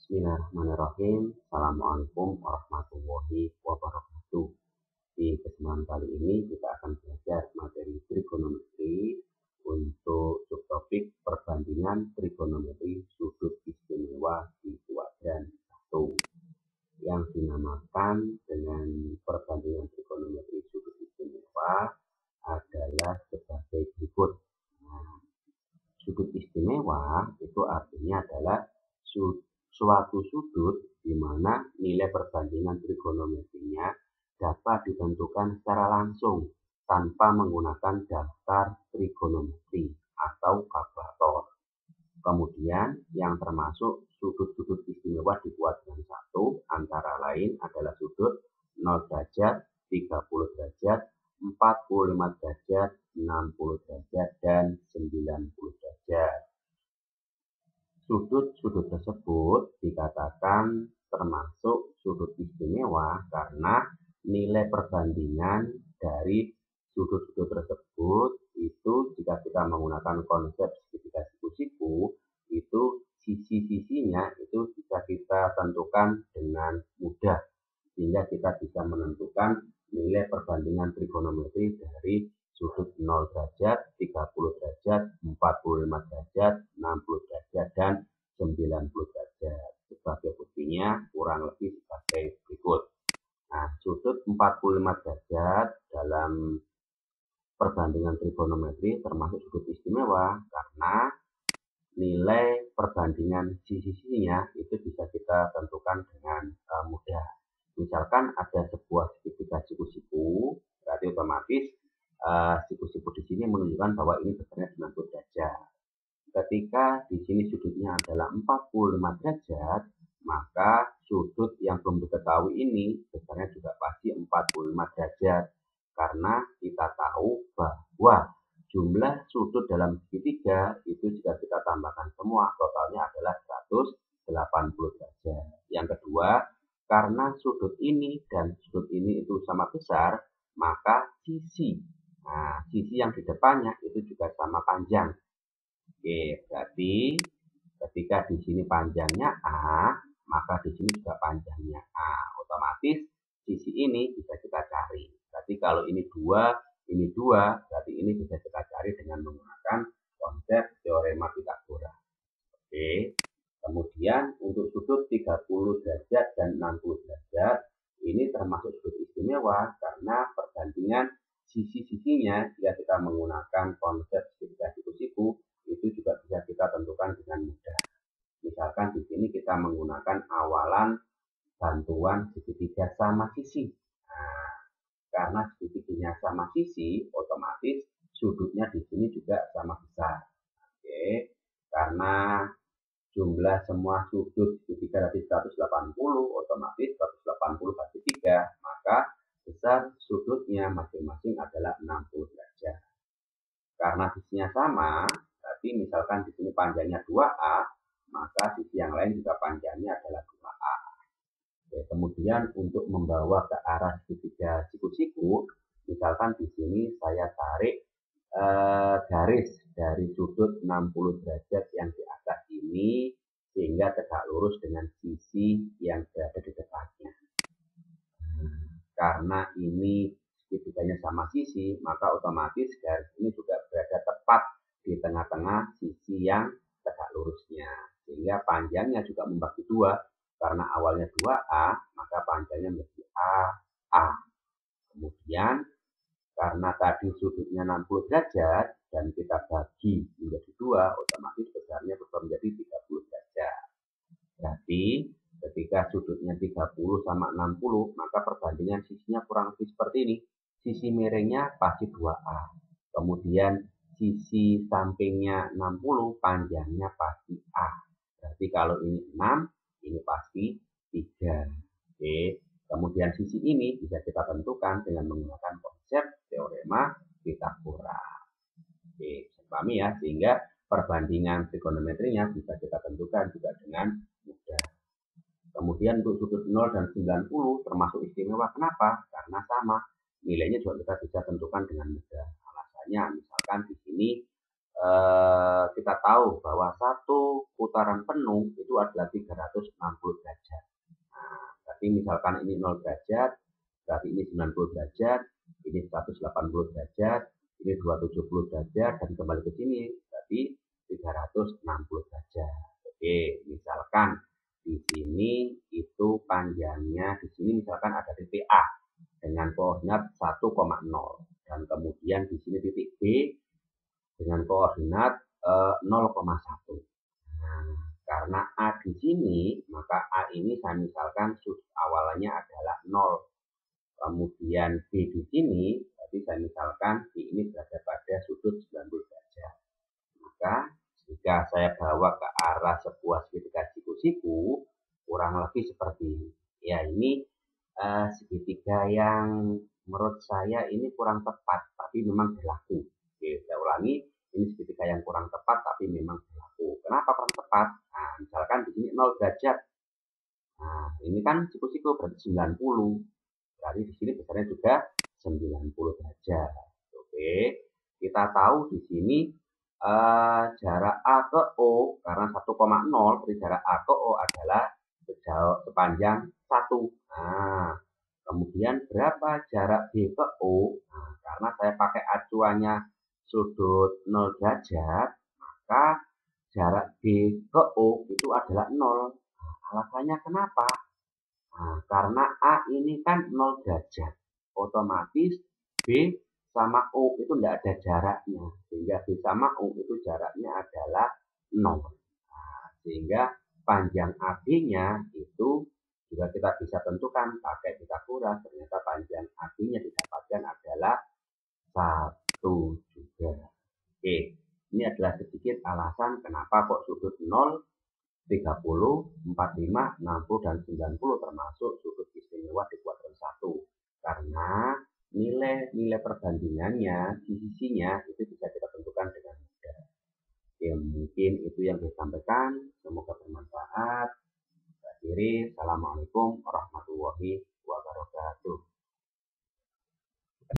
Bismillahirrahmanirrahim. Assalamualaikum warahmatullahi wabarakatuh. Di kesempatan kali ini kita akan belajar materi trigonometri untuk subtopik perbandingan trigonometri sudut istimewa di kuadran 1 yang dinamakan dengan perbandingan trigonometri sudut istimewa adalah sebagai berikut. Sudut istimewa itu artinya adalah suatu sudut di mana nilai perbandingan trigonometrinya dapat ditentukan secara langsung tanpa menggunakan daftar trigonometri atau kalkulator. Kemudian yang termasuk sudut-sudut istimewa di kuadran 1 antara lain adalah sudut 0 derajat, 30 derajat, 45 derajat, 60 derajat, dan 90 derajat. Sudut-sudut tersebut dikatakan termasuk sudut istimewa karena nilai perbandingan dari sudut-sudut tersebut itu jika kita menggunakan konsep segitiga siku-siku itu sisi-sisinya itu bisa kita tentukan dengan mudah sehingga kita bisa menentukan nilai perbandingan trigonometri dari sudut 0 derajat, 30 derajat, 45 derajat, 60 derajat, dan 90 derajat. Sebagai buktinya kurang lebih sebagai berikut. Nah, sudut 45 derajat dalam perbandingan trigonometri termasuk sudut istimewa karena nilai perbandingan sisi-sisinya itu bisa kita tentukan dengan mudah. Misalkan ada sebuah segitiga siku-siku, berarti otomatis siku-siku di sini menunjukkan bahwa ini besarnya 90 derajat. Ketika di sini sudutnya adalah 45 derajat, maka sudut yang belum diketahui ini besarnya juga pasti 45 derajat. Karena kita tahu bahwa jumlah sudut dalam segitiga itu jika kita tambahkan semua totalnya adalah 180 derajat. Yang kedua, karena sudut ini dan sudut ini itu sama besar, maka sisi yang di depannya itu juga sama panjang. Oke, berarti ketika di sini panjangnya A, maka di sini juga panjangnya A. Otomatis sisi ini bisa kita cari. Berarti kalau ini 2, berarti ini bisa kita cari dengan menggunakan konsep teorema Pythagoras. Oke. Kemudian untuk sudut 30 derajat dan 60 derajat, ini termasuk sudut istimewa karena perbandingan sisi-sisinya jika kita menggunakan konsep segitiga siku-siku itu juga bisa kita tentukan dengan mudah. Misalkan di sini kita menggunakan awalan bantuan segitiga sama sisi. Nah, karena segitiganya sama sisi, otomatis sudutnya di sini juga sama besar. Oke, karena jumlah semua sudut segitiga dari 180, otomatis 180 bagi 3, maka besar sudutnya masing-masing adalah 60 derajat. Karena sisinya sama, berarti misalkan di sini panjangnya 2A, maka sisi yang lain juga panjangnya adalah 2A. Oke, kemudian untuk membawa ke arah segitiga siku-siku, misalkan di sini saya tarik garis dari sudut 60 derajat yang di atas ini sehingga tegak lurus dengan sisi yang berada di depannya. Karena ini segitiganya sama sisi, maka otomatis garis ini juga berada tepat di tengah-tengah sisi yang tegak lurusnya. Sehingga panjangnya juga membagi 2. Karena awalnya 2A, maka panjangnya menjadi A. Kemudian karena tadi sudutnya 60 derajat dan kita bagi menjadi 2, otomatis besarnya berubah menjadi 30 derajat. Berarti ketika sudutnya 30 sama 60, maka perbandingan sisinya kurang lebih seperti ini. Sisi miringnya pasti 2A. Kemudian sisi sampingnya 60, panjangnya pasti A. Berarti kalau ini 6, ini pasti 3. Oke. Kemudian sisi ini bisa kita tentukan dengan menggunakan konsep teorema Pythagoras. Oke, pahami ya, sehingga perbandingan trigonometrinya bisa kita tentukan juga dengan mudah. Kemudian untuk sudut 0 dan 90 termasuk istimewa. Kenapa? Karena sama. Nilainya juga kita bisa tentukan dengan mudah. Alasannya misalkan di sini kita tahu bahwa satu putaran penuh itu adalah 360 derajat. Nah, berarti misalkan ini 0 derajat, berarti ini 90 derajat, ini 180 derajat, ini 270 derajat, dan kembali ke sini, berarti 360 derajat. Oke, misalkan di sini itu panjangnya, di sini misalkan ada titik A dengan koordinat 1,0 dan kemudian di sini titik B dengan koordinat 0,1. Nah, karena A di sini, maka A ini saya misalkan sudut awalnya adalah 0. Kemudian B di sini, berarti saya misalkan B ini berada pada sudut 90 derajat. Maka jika saya bawa ke arah sebuah segitiga siku-siku, kurang lebih seperti ini. Ya, ini segitiga yang menurut saya ini kurang tepat, tapi memang berlaku. Oke, saya ulangi, ini segitiga yang kurang tepat, tapi memang berlaku. Kenapa kurang tepat? Nah, misalkan di sini 0 derajat. Nah, ini kan siku-siku berarti 90. Berarti di sini besarnya juga 90 derajat. Oke, kita tahu di sini jarak A ke O karena 1,0 berarti jarak A ke O adalah sepanjang 1. Nah, kemudian berapa jarak B ke O? Nah, karena saya pakai acuannya sudut 0 derajat, maka jarak B ke O itu adalah 0. Nah, alasannya kenapa? Nah, karena A ini kan 0 derajat, otomatis B sama O itu tidak ada jaraknya, sehingga B sama O itu jaraknya adalah 0. Nah, sehingga panjang AB-nya itu juga kita bisa tentukan pakai Pitagoras, ternyata panjang AB-nya didapatkan adalah 1 juga. Oke, ini adalah sedikit alasan kenapa kok sudut 0, 30, 45, 60, dan 90 termasuk sudut istimewa di kuadran 1. Karena nilai-nilai perbandingannya di sisinya itu bisa kita tentukan dengan mudah. Ya, mungkin itu yang saya sampaikan. Semoga bermanfaat. Akhiri, Assalamualaikum warahmatullahi wabarakatuh.